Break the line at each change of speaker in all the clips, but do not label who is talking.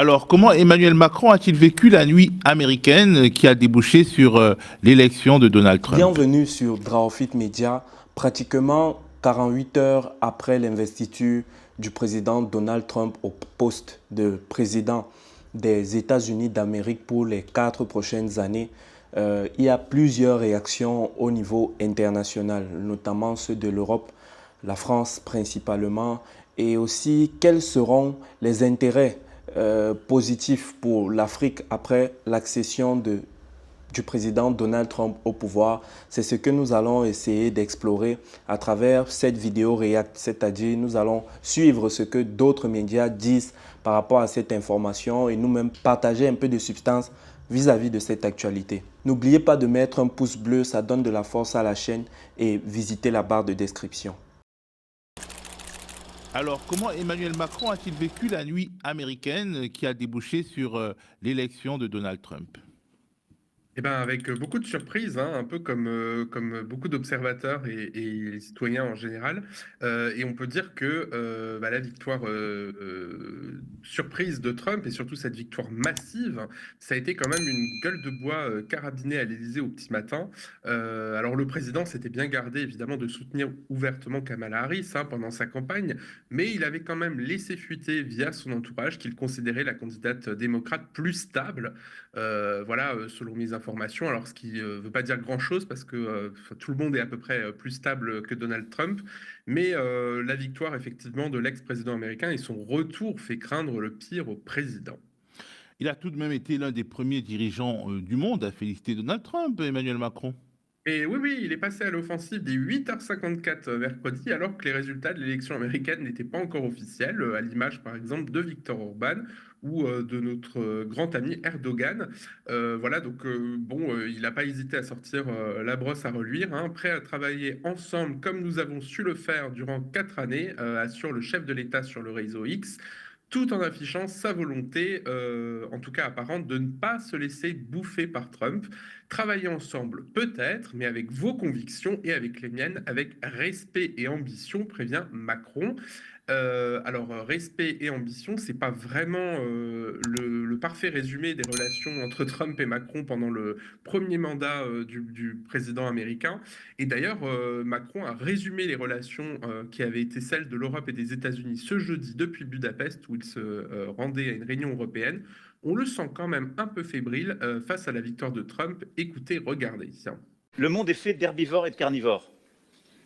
Alors, comment Emmanuel Macron a-t-il vécu la nuit américaine qui a débouché sur l'élection de Donald Trump?
Bienvenue sur Drawfit Media, pratiquement 48 heures après l'investiture du président Donald Trump au poste de président des États-Unis d'Amérique pour les 4 prochaines années. Il y a plusieurs réactions au niveau international, notamment ceux de l'Europe, la France principalement, et aussi quels seront les intérêts positifs pour l'Afrique après l'accession du président Donald Trump au pouvoir. C'est ce que nous allons essayer d'explorer à travers cette vidéo React, c'est-à-dire nous allons suivre ce que d'autres médias disent par rapport à cette information et nous-mêmes partager un peu de substance vis-à-vis de cette actualité. N'oubliez pas de mettre un pouce bleu, ça donne de la force à la chaîne et visitez la barre de description.
Alors, comment Emmanuel Macron a-t-il vécu la nuit américaine qui a débouché sur l'élection de Donald Trump?
Eh ben, avec beaucoup de surprises, hein, un peu comme beaucoup d'observateurs et les citoyens en général. Et on peut dire que la victoire surprise de Trump, et surtout cette victoire massive, ça a été quand même une gueule de bois carabinée à l'Élysée au petit matin. Alors le président s'était bien gardé évidemment de soutenir ouvertement Kamala Harris, hein, pendant sa campagne, mais il avait quand même laissé fuiter via son entourage qu'il considérait la candidate démocrate plus stable. Voilà, selon mes informations. Alors, ce qui ne veut pas dire grand-chose parce que tout le monde est à peu près plus stable que Donald Trump. Mais la victoire, effectivement, de l'ex-président américain et son retour fait craindre le pire au président.
Il a tout de même été l'un des premiers dirigeants du monde à féliciter Donald Trump, Emmanuel Macron.
Et oui, oui, il est passé à l'offensive dès 8h54 mercredi, alors que les résultats de l'élection américaine n'étaient pas encore officiels, à l'image par exemple de Viktor Orban ou de notre grand ami Erdogan. Voilà, donc bon, il n'a pas hésité à sortir la brosse à reluire, hein, prêt à travailler ensemble comme nous avons su le faire durant 4 années, assure le chef de l'État sur le réseau X, tout en affichant sa volonté, en tout cas apparente, de ne pas se laisser bouffer par Trump. Travailler ensemble, peut-être, mais avec vos convictions et avec les miennes, avec respect et ambition, prévient Macron. Alors, respect et ambition, c'est pas vraiment le parfait résumé des relations entre Trump et Macron pendant le premier mandat du président américain. Et d'ailleurs, Macron a résumé les relations qui avaient été celles de l'Europe et des États-Unis ce jeudi depuis Budapest, où il se rendait à une réunion européenne. On le sent quand même un peu fébrile face à la victoire de Trump. Écoutez, regardez. Tiens.
Le monde est fait d'herbivores et de carnivores.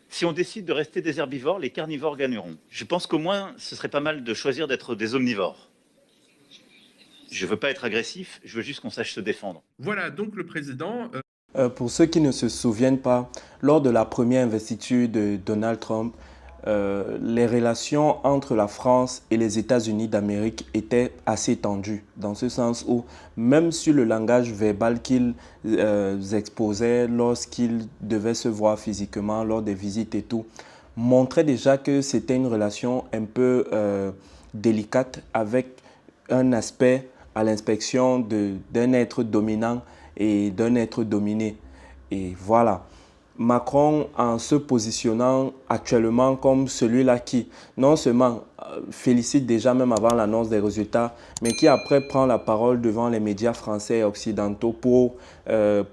Si on décide de rester des herbivores, les carnivores gagneront. Je pense qu'au moins, ce serait pas mal de choisir d'être des omnivores. Je veux pas être agressif, je veux juste qu'on sache se défendre.
Voilà, donc le président.
Pour ceux qui ne se souviennent pas, lors de la première investiture de Donald Trump, les relations entre la France et les États-Unis d'Amérique étaient assez tendues, dans ce sens où même sur le langage verbal qu'ils exposaient lorsqu'ils devaient se voir physiquement, lors des visites et tout, montrait déjà que c'était une relation un peu délicate avec un aspect à l'inspection d'un être dominant et d'un être dominé. Et voilà. Macron, en se positionnant actuellement comme celui-là qui, non seulement félicite déjà même avant l'annonce des résultats, mais qui après prend la parole devant les médias français et occidentaux pour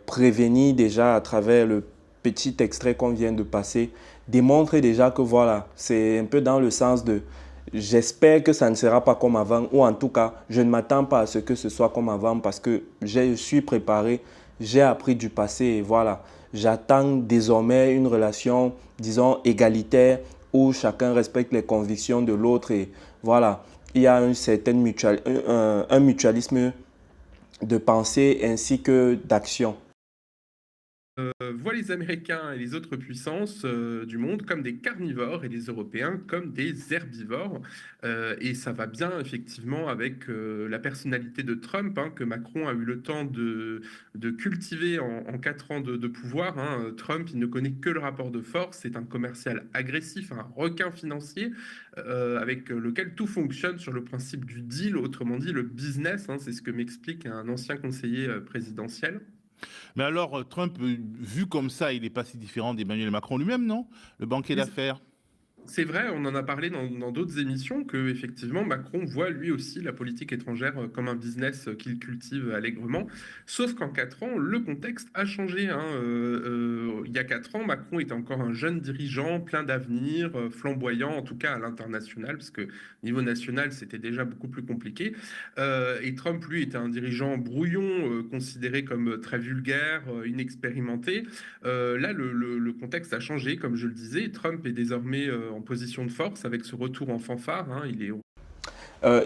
prévenir déjà à travers le petit extrait qu'on vient de passer, démontre déjà que voilà, c'est un peu dans le sens de j'espère que ça ne sera pas comme avant, ou en tout cas, je ne m'attends pas à ce que ce soit comme avant parce que je suis préparé, j'ai appris du passé et voilà. J'attends désormais une relation, disons, égalitaire où chacun respecte les convictions de l'autre et voilà, il y a un mutualisme de pensée ainsi que d'action.
Voient les Américains et les autres puissances du monde comme des carnivores et les Européens comme des herbivores. Et ça va bien effectivement avec la personnalité de Trump, hein, que Macron a eu le temps de cultiver en 4 ans de pouvoir, hein. Trump, il ne connaît que le rapport de force, c'est un commercial agressif, un requin financier avec lequel tout fonctionne sur le principe du deal, autrement dit le business, hein. C'est ce que m'explique un ancien conseiller présidentiel.
Mais alors, Trump, vu comme ça, il n'est pas si différent d'Emmanuel Macron lui-même, non? Le banquier
Oui,
d'affaires.
C'est vrai, on en a parlé dans d'autres émissions que effectivement Macron voit lui aussi la politique étrangère comme un business qu'il cultive allègrement. Sauf qu'en 4 ans, le contexte a changé, hein. Il y a 4 ans, Macron était encore un jeune dirigeant plein d'avenir, flamboyant en tout cas à l'international, parce que niveau national c'était déjà beaucoup plus compliqué. Et Trump, lui, était un dirigeant brouillon, considéré comme très vulgaire, inexpérimenté. Là, le contexte a changé, comme je le disais. Trump est désormais en position de force avec ce retour en fanfare, hein. Il est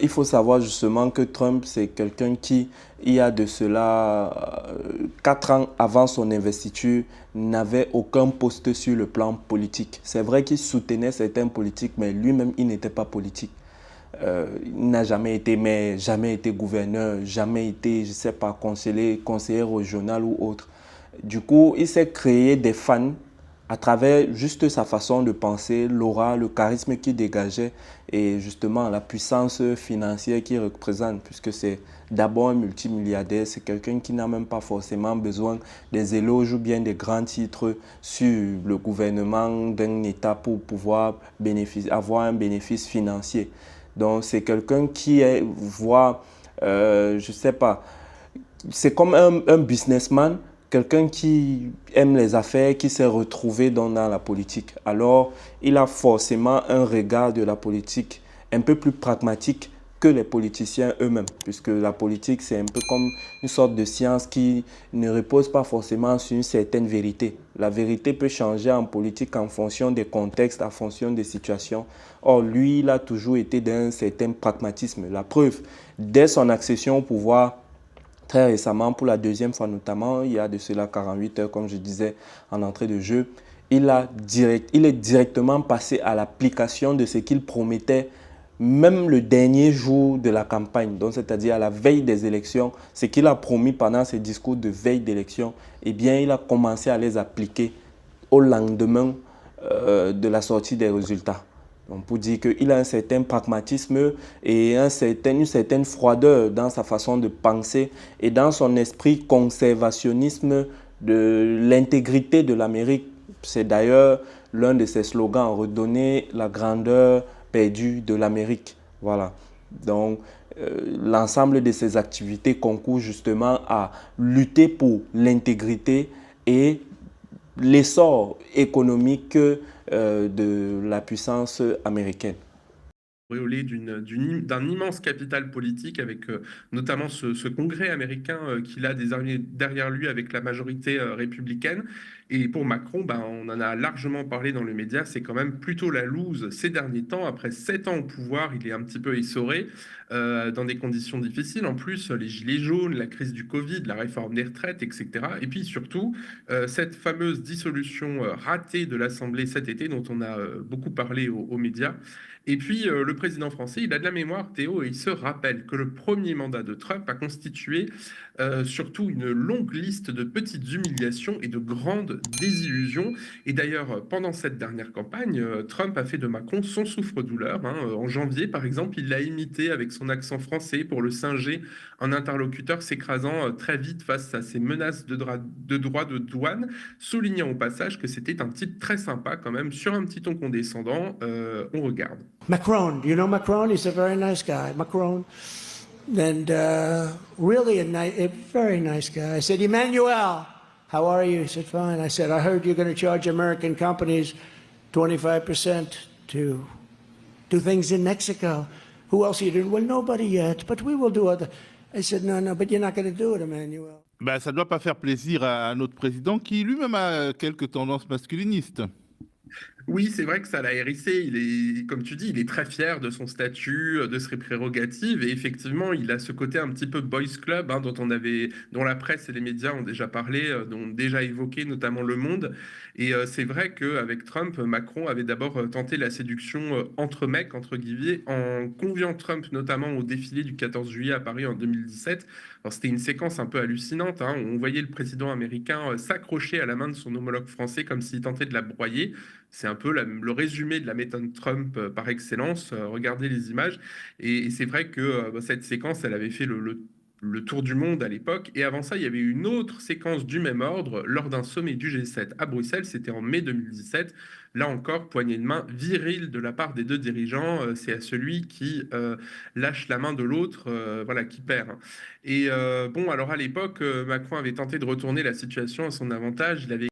Il faut savoir justement que Trump, c'est quelqu'un qui, il y a de cela 4 ans avant son investiture, n'avait aucun poste sur le plan politique. C'est vrai qu'il soutenait certains politiques, mais lui-même, il n'était pas politique. Il n'a jamais été maire, jamais été gouverneur, jamais été, je ne sais pas, conseiller régional ou autre. Du coup, il s'est créé des fans à travers juste sa façon de penser, l'aura, le charisme qu'il dégageait et justement la puissance financière qu'il représente, puisque c'est d'abord un multimilliardaire, c'est quelqu'un qui n'a même pas forcément besoin des éloges ou bien des grands titres sur le gouvernement d'un État pour pouvoir avoir un bénéfice financier. Donc c'est quelqu'un qui voit, je ne sais pas, c'est comme un businessman, quelqu'un qui aime les affaires, qui s'est retrouvé dans la politique. Alors, il a forcément un regard de la politique un peu plus pragmatique que les politiciens eux-mêmes, puisque la politique, c'est un peu comme une sorte de science qui ne repose pas forcément sur une certaine vérité. La vérité peut changer en politique en fonction des contextes, en fonction des situations. Or, lui, il a toujours été d'un certain pragmatisme. La preuve, dès son accession au pouvoir, très récemment, pour la deuxième fois notamment, il y a de cela 48 heures, comme je disais en entrée de jeu, il est directement passé à l'application de ce qu'il promettait même le dernier jour de la campagne, donc c'est-à-dire à la veille des élections, ce qu'il a promis pendant ses discours de veille d'élection, eh bien, il a commencé à les appliquer au lendemain de la sortie des résultats. Donc pour dire qu'il a un certain pragmatisme et une certaine froideur dans sa façon de penser et dans son esprit conservationnisme de l'intégrité de l'Amérique. C'est d'ailleurs l'un de ses slogans, redonner la grandeur perdue de l'Amérique. Voilà. Donc l'ensemble de ces activités concourent justement à lutter pour l'intégrité et l'essor économique de la puissance américaine.
auréolé d'un immense capital politique avec notamment ce congrès américain qu'il a derrière lui avec la majorité républicaine. Et pour Macron, ben, on en a largement parlé dans les médias, c'est quand même plutôt la loose ces derniers temps. Après 7 ans au pouvoir, il est un petit peu essoré dans des conditions difficiles. En plus, les gilets jaunes, la crise du Covid, la réforme des retraites, etc. Et puis surtout, cette fameuse dissolution ratée de l'Assemblée cet été dont on a beaucoup parlé aux médias. Et puis, le président français, il a de la mémoire, Théo, et il se rappelle que le premier mandat de Trump a constitué surtout une longue liste de petites humiliations et de grandes désillusions. Et d'ailleurs, pendant cette dernière campagne, Trump a fait de Macron son souffre-douleur, hein. En janvier, par exemple, il l'a imité avec son accent français pour le singer, un interlocuteur s'écrasant très vite face à ses menaces de droits de douane, soulignant au passage que c'était un type très sympa quand même, sur un petit ton condescendant. On regarde.
Macron, do you know Macron? He's a very nice guy. Macron, and really a very nice guy. I said, Emmanuel, how are you? He said, fine. I said, I heard you're going to charge American companies 25% to do things in Mexico. Who else are you doing? Well, nobody yet, but we will do other. I said, no, but you're not going to do it, Emmanuel.
Ben, ça ne doit pas faire plaisir à notre président qui lui-même a quelques tendances masculinistes.
Oui, c'est vrai que ça l'a hérissé. Il est, comme tu dis, il est très fier de son statut, de ses prérogatives. Et effectivement, il a ce côté un petit peu boys club, hein, dont la presse et les médias ont déjà parlé, dont déjà évoqué, notamment Le Monde. Et c'est vrai qu'avec Trump, Macron avait d'abord tenté la séduction entre mecs, entre guillemets, en conviant Trump notamment au défilé du 14 juillet à Paris en 2017. Alors, c'était une séquence un peu hallucinante, hein. On voyait le président américain s'accrocher à la main de son homologue français comme s'il tentait de la broyer. C'est un peu le résumé de la méthode Trump par excellence. Regardez les images. Et c'est vrai que cette séquence, elle avait fait le tour du monde à l'époque. Et avant ça, il y avait une autre séquence du même ordre lors d'un sommet du G7 à Bruxelles. C'était en mai 2017. Là encore, poignée de main virile de la part des deux dirigeants. C'est à celui qui lâche la main de l'autre, voilà, qui perd. Et bon, alors à l'époque, Macron avait tenté de retourner la situation à son avantage. Il avait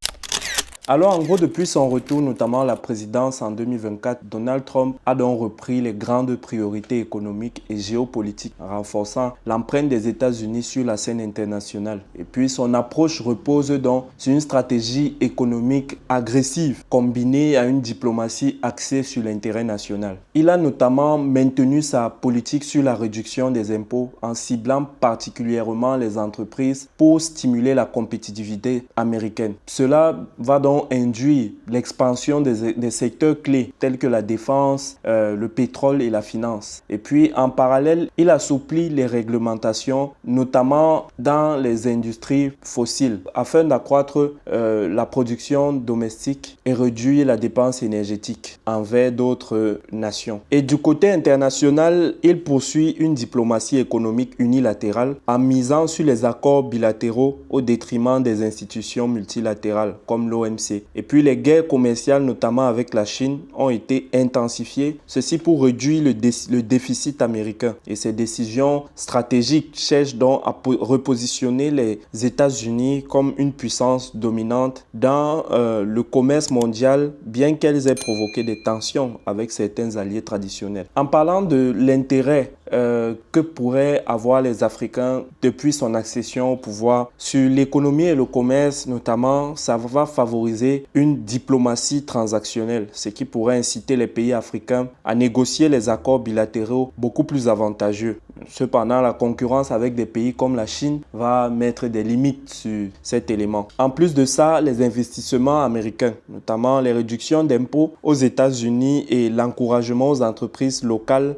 Alors, en gros, depuis son retour, notamment à la présidence en 2024, Donald Trump a donc repris les grandes priorités économiques et géopolitiques, renforçant l'empreinte des États-Unis sur la scène internationale. Et puis, son approche repose donc sur une stratégie économique agressive, combinée à une diplomatie axée sur l'intérêt national. Il a notamment maintenu sa politique sur la réduction des impôts en ciblant particulièrement les entreprises pour stimuler la compétitivité américaine. Cela va donc induire l'expansion des secteurs clés tels que la défense, le pétrole et la finance. Et puis en parallèle, il assouplit les réglementations, notamment dans les industries fossiles, afin d'accroître la production domestique et réduire la dépense énergétique envers d'autres nations. Et du côté international, il poursuit une diplomatie économique unilatérale en misant sur les accords bilatéraux au détriment des institutions multilatérales comme l'OMC. Et puis les guerres commerciales, notamment avec la Chine, ont été intensifiées, ceci pour réduire le déficit américain. Et ces décisions stratégiques cherchent donc à repositionner les États-Unis comme une puissance dominante dans le commerce mondial, bien qu'elles aient provoqué des tensions avec certains alliés traditionnels. En parlant de l'intérêt que pourraient avoir les Africains depuis son accession au pouvoir sur l'économie et le commerce, notamment, ça va favoriser une diplomatie transactionnelle, ce qui pourrait inciter les pays africains à négocier les accords bilatéraux beaucoup plus avantageux. Cependant, la concurrence avec des pays comme la Chine va mettre des limites sur cet élément. En plus de ça, les investissements américains, notamment les réductions d'impôts aux États-Unis et l'encouragement aux entreprises locales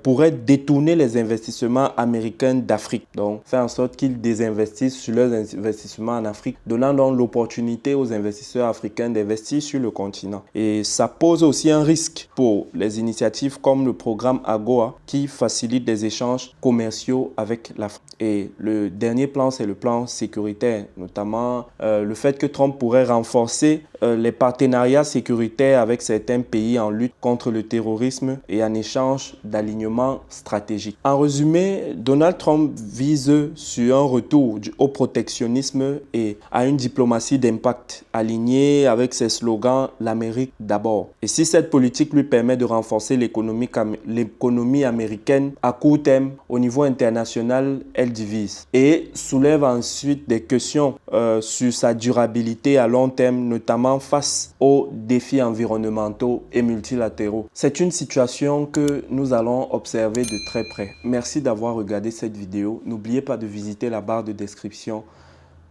pourraient détourner les investissements américains d'Afrique. Donc, faire en sorte qu'ils désinvestissent sur leurs investissements en Afrique, donnant donc l'opportunité aux investisseurs africains d'investir sur le continent. Et ça pose aussi un risque pour les initiatives comme le programme AGOA qui facilite des échanges commerciaux avec l'Afrique. Et le dernier plan, c'est le plan sécuritaire, notamment le fait que Trump pourrait renforcer les partenariats sécuritaires avec certains pays en lutte contre le terrorisme et en échange d'alignement stratégique. En résumé, Donald Trump vise sur un retour au protectionnisme et à une diplomatie d'impact alignée avec ses slogans « l'Amérique d'abord ». Et si cette politique lui permet de renforcer l'économie américaine à court terme, au niveau international, elle divise et soulève ensuite des questions sur sa durabilité à long terme, notamment face aux défis environnementaux et multilatéraux. C'est une situation que nous allons observer de très près. Merci d'avoir regardé cette vidéo. N'oubliez pas de visiter la barre de description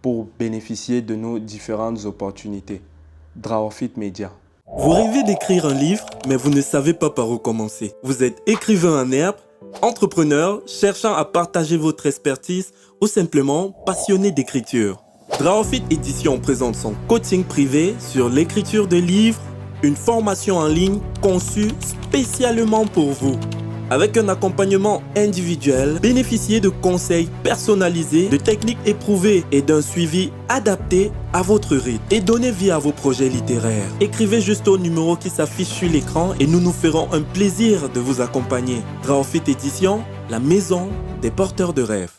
pour bénéficier de nos différentes opportunités. Drawfit Media.
Vous rêvez d'écrire un livre, mais vous ne savez pas par où commencer. Vous êtes écrivain en herbe, entrepreneur cherchant à partager votre expertise ou simplement passionné d'écriture. Drawfit Édition présente son coaching privé sur l'écriture de livres, une formation en ligne conçue spécialement pour vous. Avec un accompagnement individuel, bénéficiez de conseils personnalisés, de techniques éprouvées et d'un suivi adapté à votre rythme. Et donnez vie à vos projets littéraires. Écrivez juste au numéro qui s'affiche sur l'écran et nous nous ferons un plaisir de vous accompagner. Drawfit Édition, la maison des porteurs de rêves.